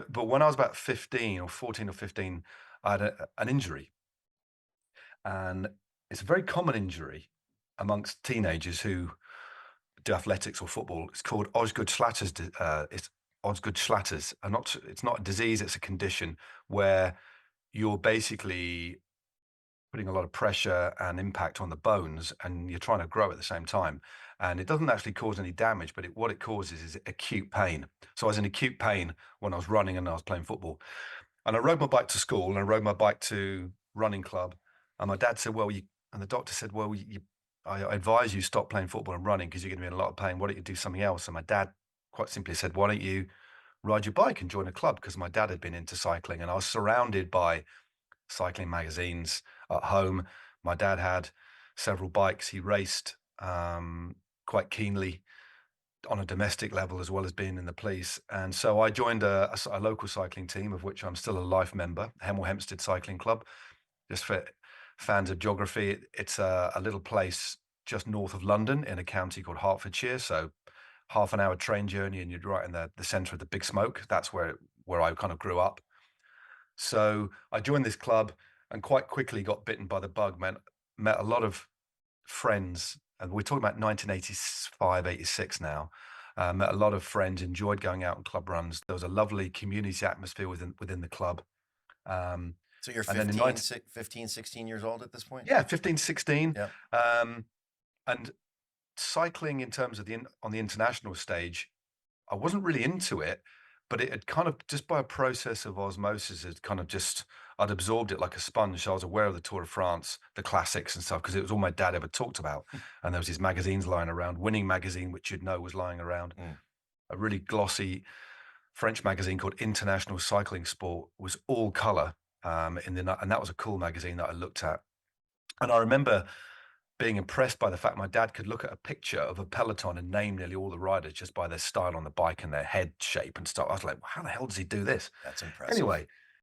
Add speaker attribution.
Speaker 1: But when I was about 15 or 14 or 15, I had an injury, and it's a very common injury amongst teenagers who do athletics or football. It's called Osgood Schlatter's. It's Osgood Schlatter's, and not it's not a disease. It's a condition where you're basically putting a lot of pressure and impact on the bones, and you're trying to grow at the same time. And it doesn't actually cause any damage, but what it causes is acute pain. So I was in acute pain when I was running and I was playing football. And I rode my bike to school and I rode my bike to running club. And my dad said, and the doctor said, I advise you stop playing football and running because you're going to be in a lot of pain. Why don't you do something else? And my dad quite simply said, why don't you ride your bike and join a club? Because my dad had been into cycling and I was surrounded by cycling magazines at home. My dad had several bikes. He raced quite keenly on a domestic level as well as being in the police. And so I joined a local cycling team, of which I'm still a life member, Hemel Hempstead Cycling Club. Just for fans of geography, it's a little place just north of London in a county called Hertfordshire. So half an hour train journey and you're right in the center of the big smoke. That's where I kind of grew up. So I joined this club and quite quickly got bitten by the bug, man. Met a lot of friends, and we're talking about 1985, 86 now. Met a lot of friends, enjoyed going out on club runs. There was a lovely community atmosphere within the club. Um,
Speaker 2: So you're
Speaker 1: and then
Speaker 2: 15, 16 years old at this point?
Speaker 1: yeah, 15, 16.
Speaker 2: Yeah.
Speaker 1: And cycling in terms of on the international stage, I wasn't really into it, but it had kind of just by a process of osmosis, I'd absorbed it like a sponge. So I was aware of the Tour de France, the classics and stuff, because it was all my dad ever talked about. And there was these magazines lying around, Winning magazine, which you'd know was lying around. A really glossy French magazine called International Cycling Sport was all color. And that was a cool magazine that I looked at. And I remember being impressed by the fact my dad could look at a picture of a peloton and name nearly all the riders just by their style on the bike and their head shape and stuff. I was like, well, how the hell does he do this?
Speaker 2: That's impressive.
Speaker 1: Anyway,